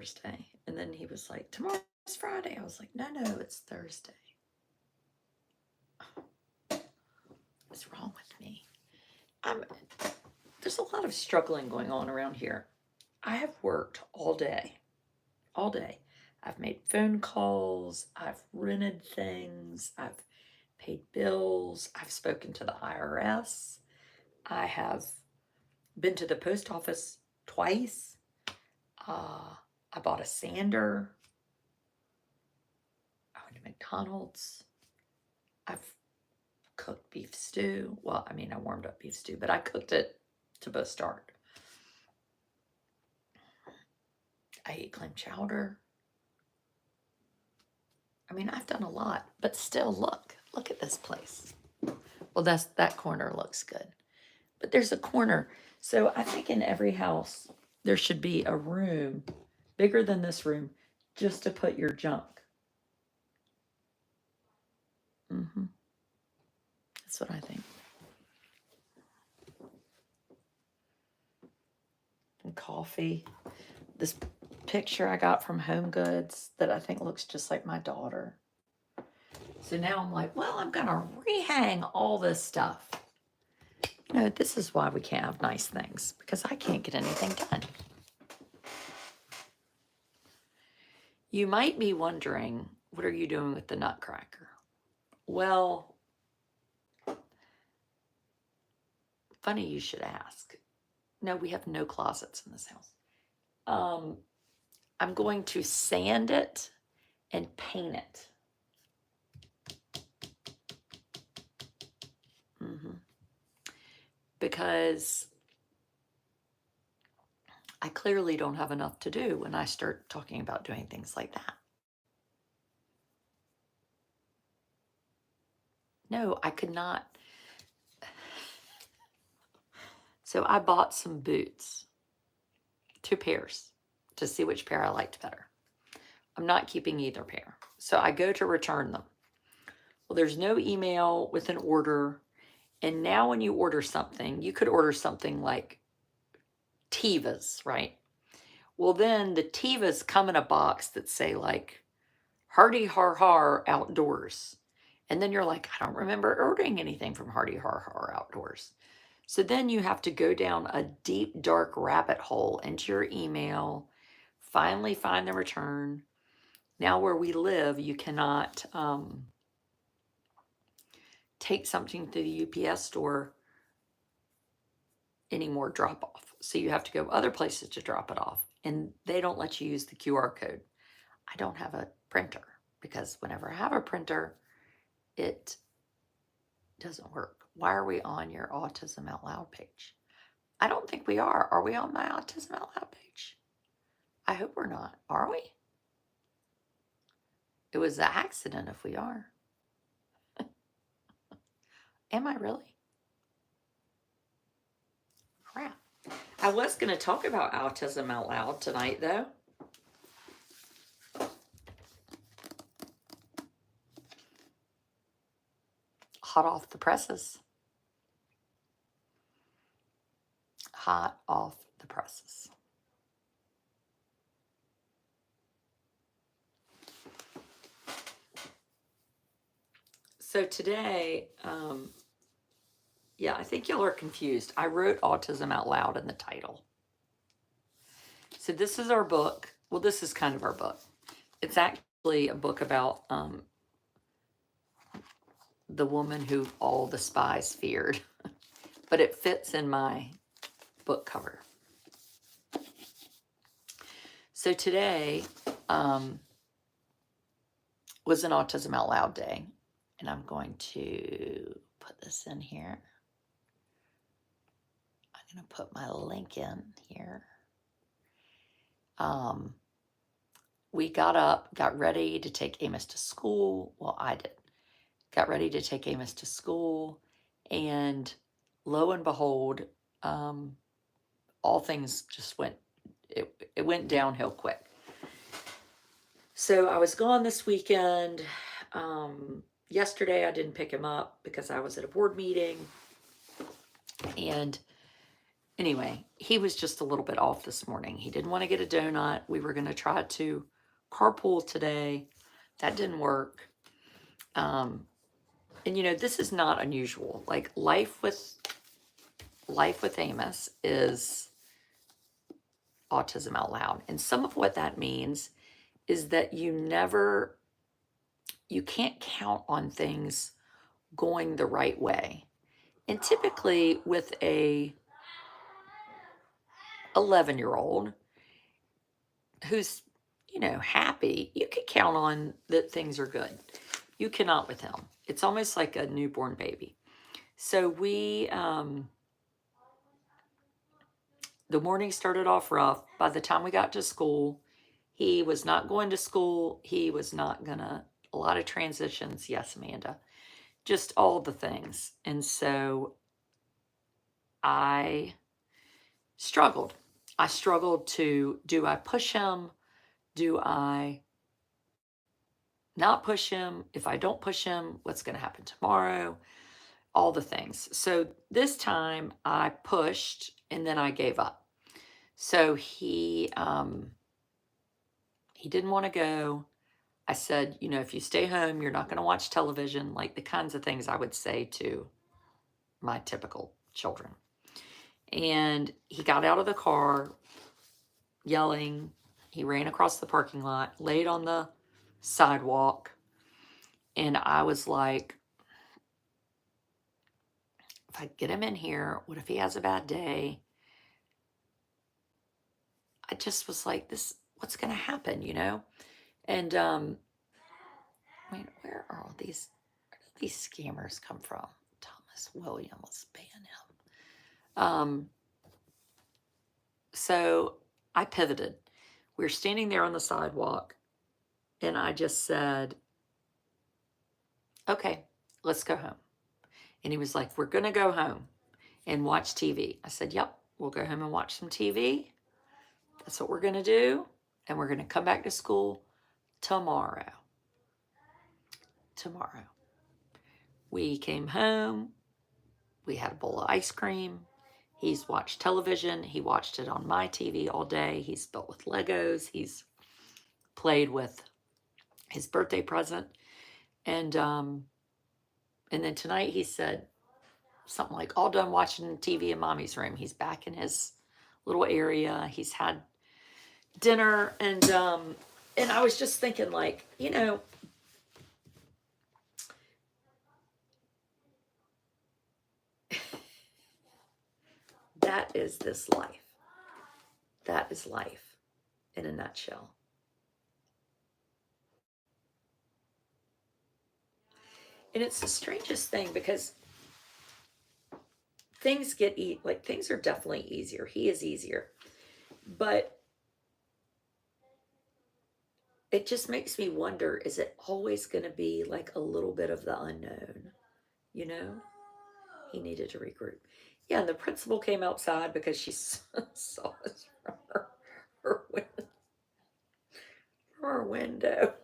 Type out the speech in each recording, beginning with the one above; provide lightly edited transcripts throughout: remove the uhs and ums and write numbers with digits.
Thursday. And then he was like, tomorrow's Friday. I was like, no, it's Thursday. What's wrong with me? There's a lot of struggling going on around here. I have worked all day. All day. I've made phone calls. I've rented things. I've paid bills. I've spoken to the IRS. I have been to the post office twice. I bought a sander. I went to McDonald's. I've cooked beef stew. Well, I mean, I warmed up beef stew, but I cooked it to both start. I ate clam chowder. I mean, I've done a lot, but still, look at this place. Well, that corner looks good, but there's a corner. So I think in every house, there should be a room bigger than this room just to put your junk. That's what I think. And coffee. This picture I got from Home Goods that I think looks just like my daughter. So now I'm like, well, I'm going to rehang all this stuff. You know, this is why we can't have nice things, because I can't get anything done. You might be wondering, what are you doing with the Nutcracker? Well, funny you should ask. No, we have no closets in this house. I'm going to sand it and paint it. Because I clearly don't have enough to do when I start talking about doing things like that. No, I could not. So I bought some boots, 2 pairs, to see which pair I liked better. I'm not keeping either pair. So I go to return them. Well, there's no email with an order. And now when you order something, you could order something like Tevas, right? Well, then the Tevas come in a box that say like, Hardy Har Har Outdoors. And then you're like, I don't remember ordering anything from Hardy Har Har Outdoors. So then you have to go down a deep, dark rabbit hole into your email, finally find the return. Now where we live, you cannot take something to the UPS store anymore drop off. So you have to go other places to drop it off. And they don't let you use the QR code. I don't have a printer because whenever I have a printer, it doesn't work. Why are we on your Autism Out Loud page? I don't think we are. Are we on my Autism Out Loud page? I hope we're not. Are we? It was an accident if we are. Am I really? Crap. I was going to talk about Autism Out Loud tonight, though. Hot off the presses. Hot off the presses. So today, yeah, I think y'all are confused. I wrote Autism Out Loud in the title. So this is our book. Well, this is kind of our book. It's actually a book about the woman who all the spies feared. But it fits in my book cover. So today was an Autism Out Loud day. And I'm going to put this in here. I'm going to put my link in here. We got up, got ready to take Amos to school. Well, I did. Got ready to take Amos to school. And lo and behold, all things just went, it went downhill quick. So I was gone this weekend. Yesterday I didn't pick him up because I was at a board meeting. And Anyway, he was just a little bit off this morning. He didn't want to get a donut. We were going to try to carpool today. That didn't work. And you know, this is not unusual. Like life with Amos is Autism Out Loud. And some of what that means is that you can't count on things going the right way. And typically with a 11-year-old who's, you know, happy, you can count on that things are good. You cannot with him. It's almost like a newborn baby. So the morning started off rough. By the time we got to school, he was not going to school. He was not gonna, a lot of transitions. Yes, Amanda, just all the things. And so I struggled. I struggled to, do I push him? Do I not push him? If I don't push him, what's going to happen tomorrow? All the things. So this time I pushed and then I gave up. So he didn't want to go. I said, you know, if you stay home, you're not going to watch television, like the kinds of things I would say to my typical children. And he got out of the car yelling. He ran across the parking lot, laid on the sidewalk. And I was like, if I get him in here, what if he has a bad day? I just was like, this, what's going to happen, you know? And, I mean, where are all these scammers come from? Thomas William, let's ban him. So I pivoted. We were standing there on the sidewalk and I just said, okay, let's go home. And he was like, we're going to go home and watch TV. I said, yep, we'll go home and watch some TV. That's what we're going to do. And we're going to come back to school tomorrow. We came home. We had a bowl of ice cream. He's watched television. He watched it on my TV all day. He's built with Legos. He's played with his birthday present. And then tonight he said something like, all done watching TV in mommy's room. He's back in his little area. He's had dinner. And I was just thinking, like, you know, that is this life. That is life in a nutshell. And it's the strangest thing because things get things are definitely easier. He is easier. But it just makes me wonder, is it always going to be like a little bit of the unknown? You know? He needed to regroup. Yeah, and the principal came outside because she saw us from her window.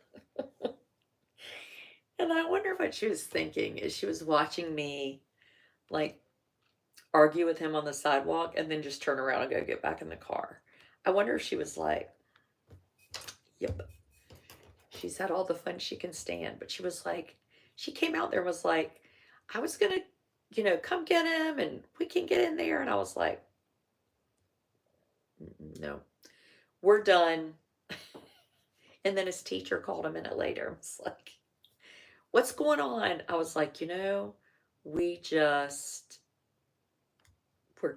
And I wonder what she was thinking as she was watching me, like, argue with him on the sidewalk and then just turn around and go get back in the car. I wonder if she was like, yep, she's had all the fun she can stand. But she was like, she came out there and was like, I was going to, you know, come get him and we can get in there. And I was like, no, we're done. And then his teacher called a minute later and was like, what's going on? I was like, you know, we're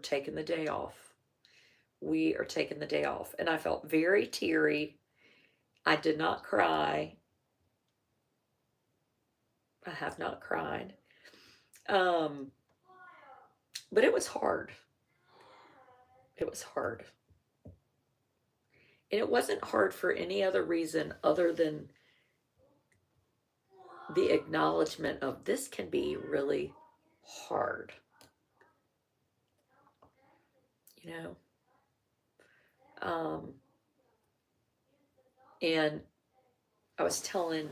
taking the day off. We are taking the day off. And I felt very teary. I did not cry. I have not cried. But it was hard. It was hard. And it wasn't hard for any other reason other than the acknowledgement of this can be really hard. You know? And I was telling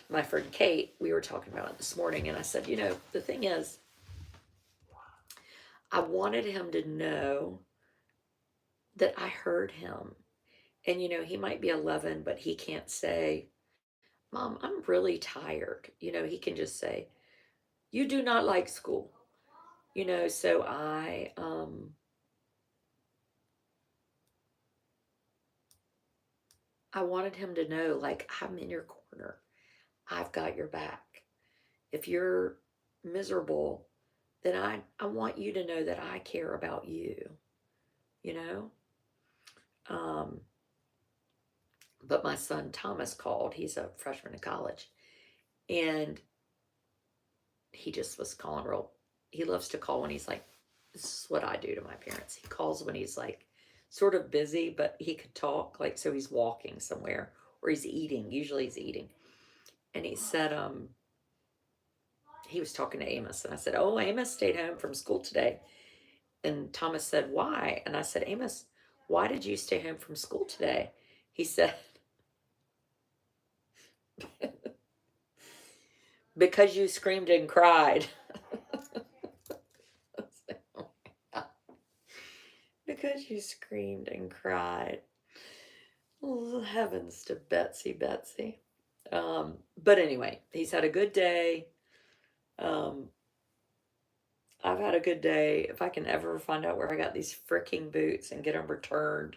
my friend Kate, we were talking about it this morning, and I said, you know, the thing is, I wanted him to know that I heard him. And, he might be 11, but he can't say, Mom, I'm really tired. He can just say, you do not like school. So I wanted him to know, like, I'm in your corner. I've got your back. If you're miserable, then I want you to know that I care about you, you know? Um, but my son Thomas called. He's a freshman in college. And he just was calling he loves to call when he's like, this is what I do to my parents. He calls when he's like sort of busy, but he could talk. Like, so he's walking somewhere or he's eating. Usually he's eating. And he said, he was talking to Amos. And I said, oh, Amos stayed home from school today. And Thomas said, why? And I said, Amos, why did you stay home from school today? He said, because you screamed and cried. Because you screamed and cried. Oh, heavens to Betsy. But anyway, he's had a good day. I've had a good day. If I can ever find out where I got these freaking boots and get them returned,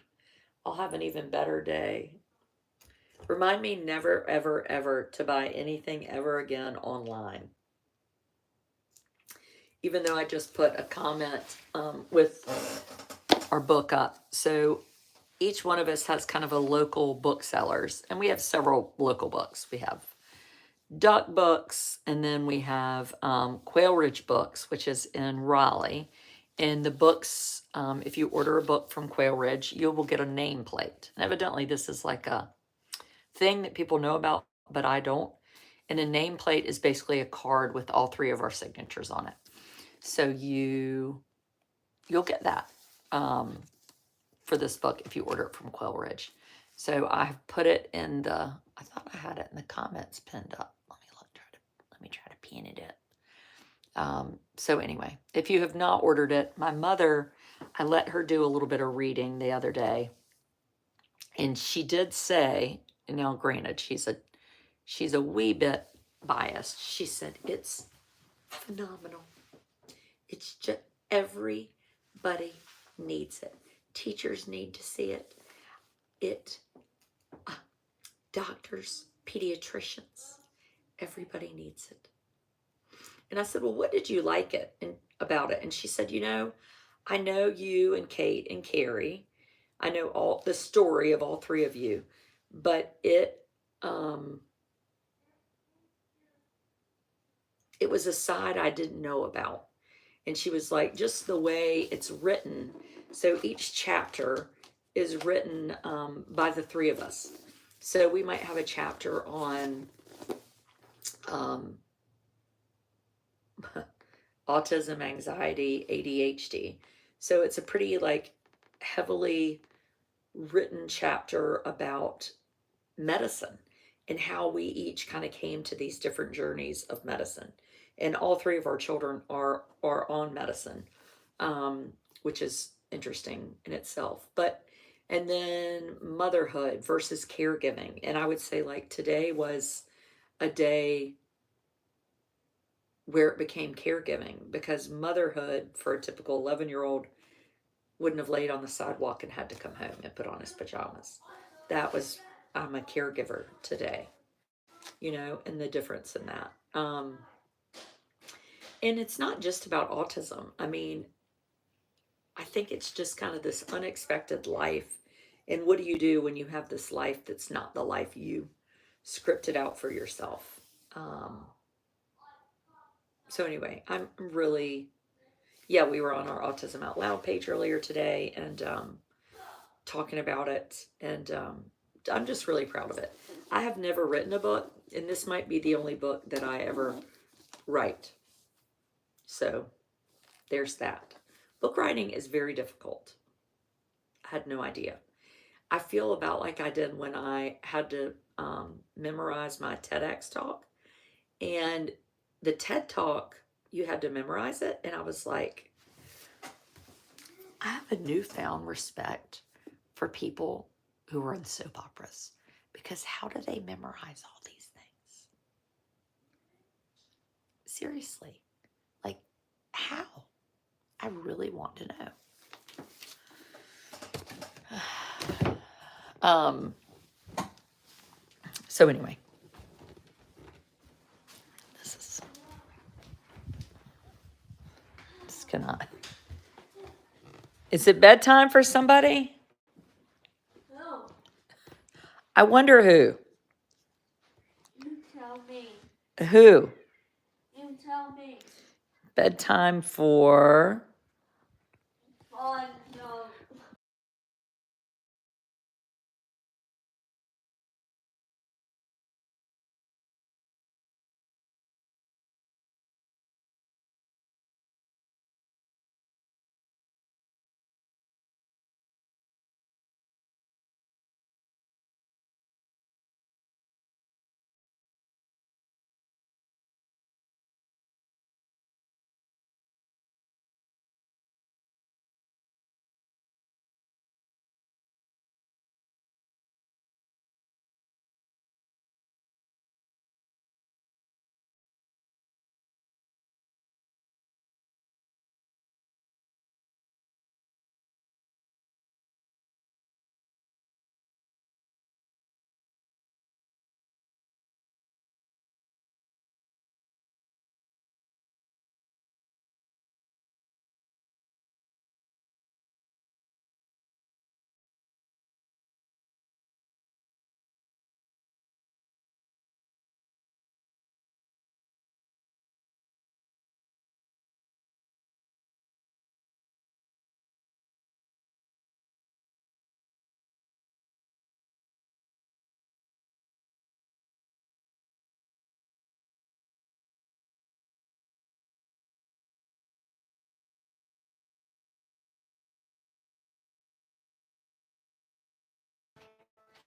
I'll have an even better day. Remind me never, ever, ever to buy anything ever again online. Even though I just put a comment with our book up. So each one of us has kind of a local booksellers, and we have several local books. We have Duck Books, and then we have Quail Ridge Books, which is in Raleigh. And the books, if you order a book from Quail Ridge, you will get a nameplate. And evidently, this is like a thing that people know about, but I don't. And a nameplate is basically a card with all three of our signatures on it. So you'll get that for this book if you order it from Quail Ridge. So I've put it in I thought I had it in the comments pinned up. Let me try to pin it up. So anyway, if you have not ordered it, my mother, I let her do a little bit of reading the other day. And she did say, now granted, she's a wee bit biased. She said, it's phenomenal. It's just, everybody needs it. Teachers need to see it. Doctors, pediatricians, everybody needs it. And I said, well, what did you like about it? And she said, I know you and Kate and Carrie. I know all the story of all three of you, but it was a side I didn't know about. And she was like, just the way it's written. So each chapter is written by the three of us. So we might have a chapter on autism, anxiety, ADHD. So it's a pretty like heavily written chapter about medicine and how we each kind of came to these different journeys of medicine. And all three of our children are on medicine, which is interesting in itself. And then motherhood versus caregiving. And I would say like today was a day where it became caregiving, because motherhood for a typical 11-year-old wouldn't have laid on the sidewalk and had to come home and put on his pajamas. That was, I'm a caregiver today, and the difference in that. And it's not just about autism. I mean, I think it's just kind of this unexpected life. And what do you do when you have this life that's not the life you scripted out for yourself? So anyway, I'm really, we were on our Autism Out Loud page earlier today and talking about it. And I'm just really proud of it. I have never written a book, and this might be the only book that I ever write. So there's that. Book writing is very difficult. I had no idea. I feel about like I did when I had to memorize my TEDx talk. And the TED talk, you had to memorize it. And I was like, I have a newfound respect for people who are in soap operas because how do they memorize all these things? Seriously, like how? I really want to know. So anyway, this cannot. Is it bedtime for somebody? No. I wonder who. You tell me. Who? You tell me. Bedtime for. Oh, no.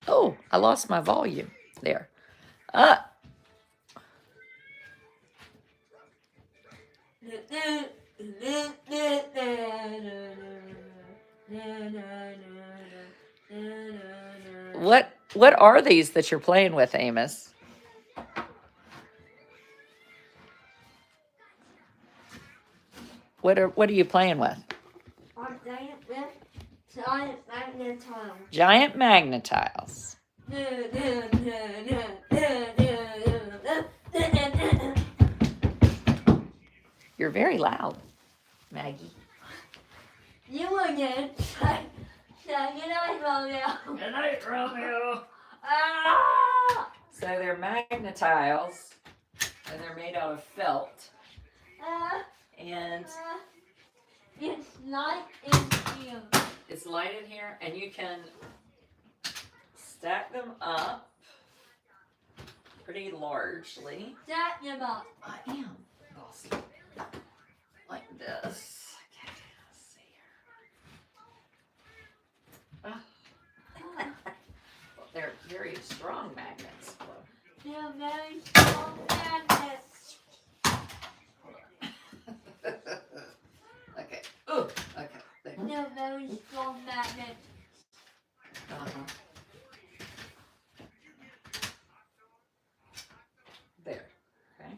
Oh, I lost my volume there. What are these that you're playing with, Amos? What are you playing with? Giant Magnatiles. Giant Magnatiles. You're very loud, Maggie. You again. Good night, Romeo. Good night, Romeo. Ah! So they're Magnatiles, and they're made out of felt. And It's light in here. it's light in here, and you can stack them up pretty largely. Stack them up. I am, bossy. Like this. Okay, let's see here. Well, they're very strong magnets. They're very strong magnets. Okay. Oh, okay. There. They're very strong magnets. There. Okay.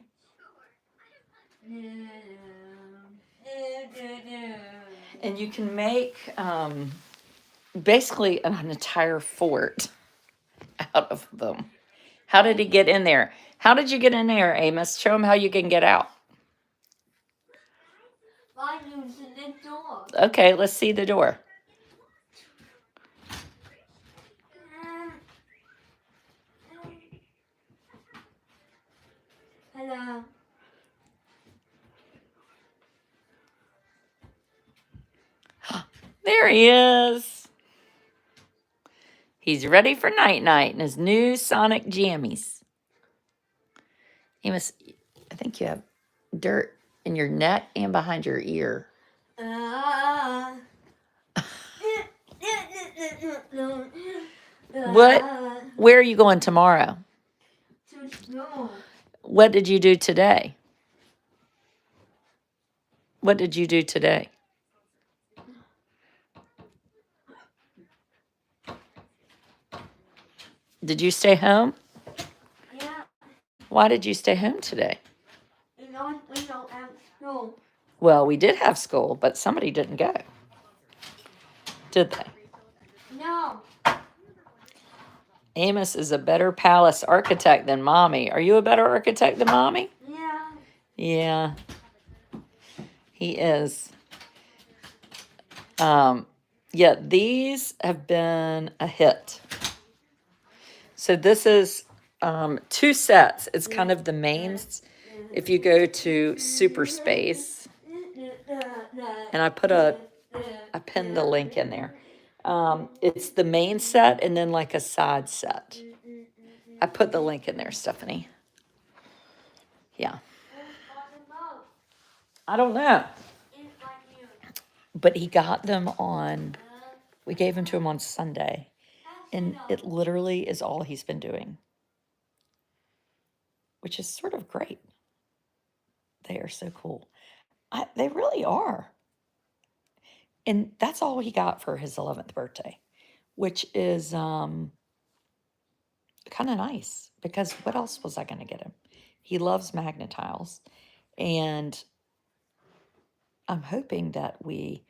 And you can make basically an entire fort out of them. How did he get in there? How did you get in there, Amos? Show him how you can get out. By using the door. Okay, let's see the door. Hello. There he is. He's ready for night-night in his new Sonic jammies. Amos, I think you have dirt in your neck and behind your ear. Where are you going tomorrow? To school. What did you do today? What did you do today? Did you stay home? Yeah. Why did you stay home today? We don't have school. Well, we did have school, but somebody didn't go. Did they? No. Amos is a better palace architect than Mommy. Are you a better architect than Mommy? Yeah. Yeah, he is. Yeah, these have been a hit. So this is 2 sets. It's kind of the mains. If you go to Super Space, and I pinned the link in there. It's the main set and then like a side set. I put the link in there, Stephanie. Yeah. I don't know. But he got them on, we gave them to him on Sunday. And it literally is all he's been doing, which is sort of great. They are so cool. They really are. And that's all he got for his 11th birthday, which is kind of nice because what else was I going to get him? He loves Magnatiles. And I'm hoping that we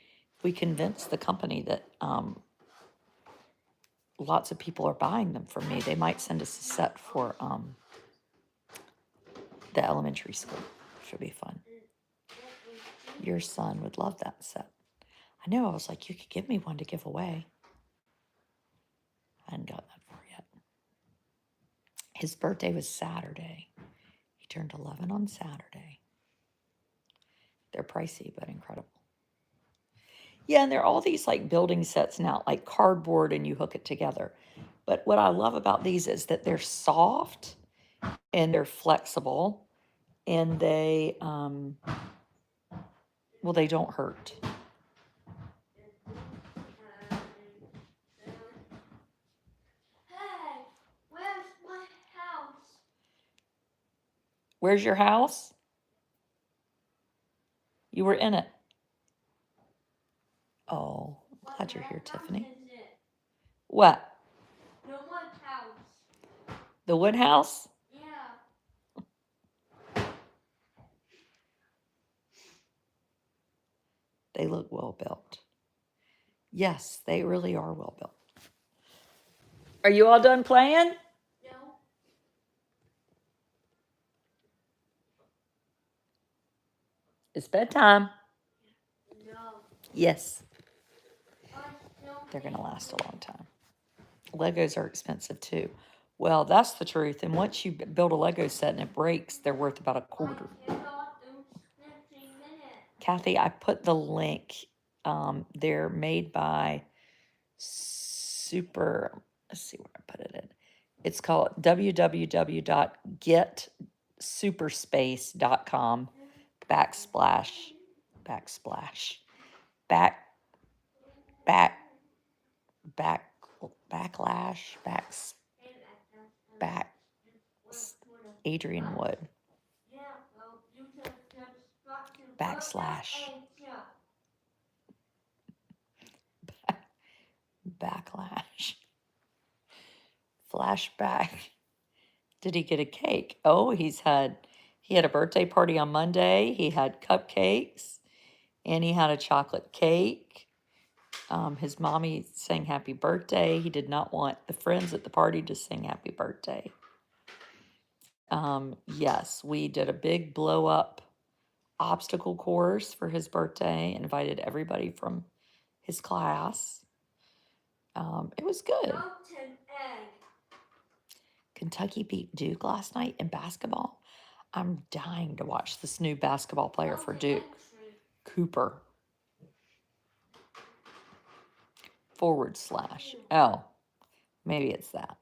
convince the company that lots of people are buying them from me. They might send us a set for the elementary school. Should be fun. Your son would love that set. I know. I was like, you could give me one to give away. I hadn't gotten that far yet. His birthday was Saturday. He turned 11 on Saturday. They're pricey, but incredible. Yeah, and there are all these like building sets now, like cardboard, and you hook it together. But what I love about these is that they're soft and they're flexible and they, well, they don't hurt. Hey, where's my house? Where's your house? You were in it. Oh, glad you're here, Tiffany. What? The wood house. The wood house? Yeah. They look well built. Yes, they really are well built. Are you all done playing? No. It's bedtime. No. Yes. I don't They're going to last a long time. Legos are expensive too. Well, that's the truth. And once you build a Lego set and it breaks, they're worth about a quarter. Kathy, I put the link. They're made by Super. Let's see where I put it in. It's called www.getsuperspace.com backsplash back backlash back Adrian Wood backslash backlash flashback. Did he get a cake? Oh, he had a birthday party on Monday. He had cupcakes and he had a chocolate cake. His mommy sang happy birthday. He did not want the friends at the party to sing happy birthday. Yes, we did a big blow up obstacle course for his birthday, invited everybody from his class. It was good. Kentucky beat Duke last night in basketball. I'm dying to watch this new basketball player for Duke, Cooper. / Oh, maybe it's that.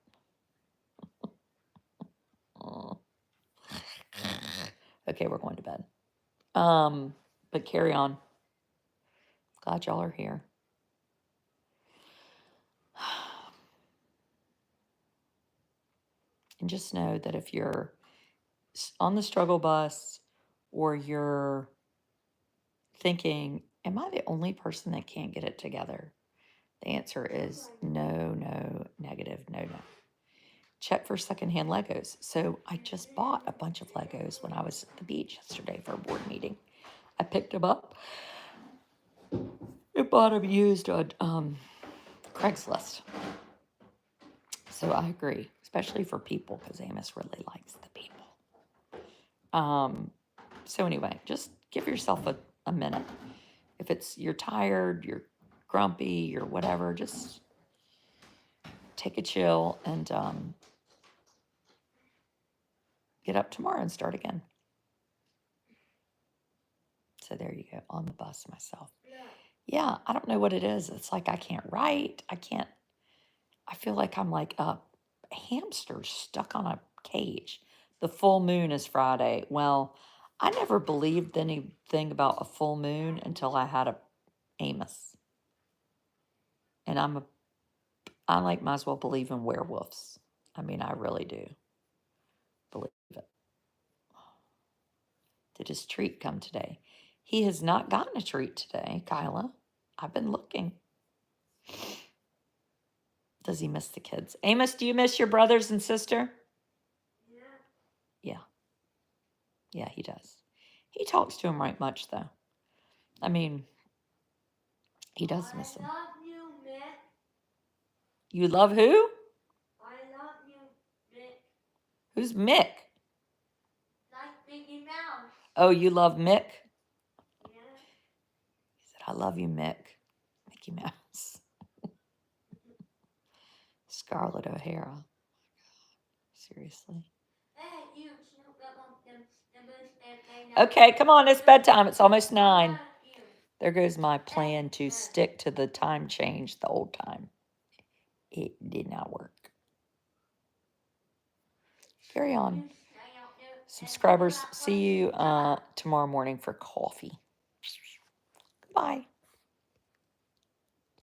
Okay, we're going to bed. But carry on. Glad y'all are here. And just know that if you're on the struggle bus or you're thinking, am I the only person that can't get it together? The answer is no, no, negative, no, no. check for secondhand Legos. So I just bought a bunch of Legos when I was at the beach yesterday for a board meeting. I picked them up. I bought them used on Craigslist. So I agree, especially for people, because Amos really likes the people. So anyway, just give yourself a minute. If it's you're tired, you're grumpy, you're whatever, just take a chill and get up tomorrow and start again. So there you go, on the bus myself. Yeah, I don't know what it is. It's like I can't write. I feel like I'm like a hamster stuck on a cage. The full moon is Friday. Well, I never believed anything about a full moon until I had a Amos. And I like might as well believe in werewolves. I mean, I really do believe it. Did his treat come today? He has not gotten a treat today, Kyla. I've been looking. Does he miss the kids? Amos, do you miss your brothers and sister? Yeah. Yeah, he does. He talks to him right much, though. I mean, he does miss him. I love you, Mick. You love who? I love you, Mick. Who's Mick? Like Mickey Mouse. Oh, you love Mick? Yeah. He said, I love you, Mick. Mickey Mouse. Scarlett O'Hara. Seriously. Hey, you snoop up on them and Okay, come on, it's bedtime. It's almost 9. There goes my plan to stick to the time change, the old time. It did not work. Carry on. Subscribers, see you tomorrow morning for coffee. Bye.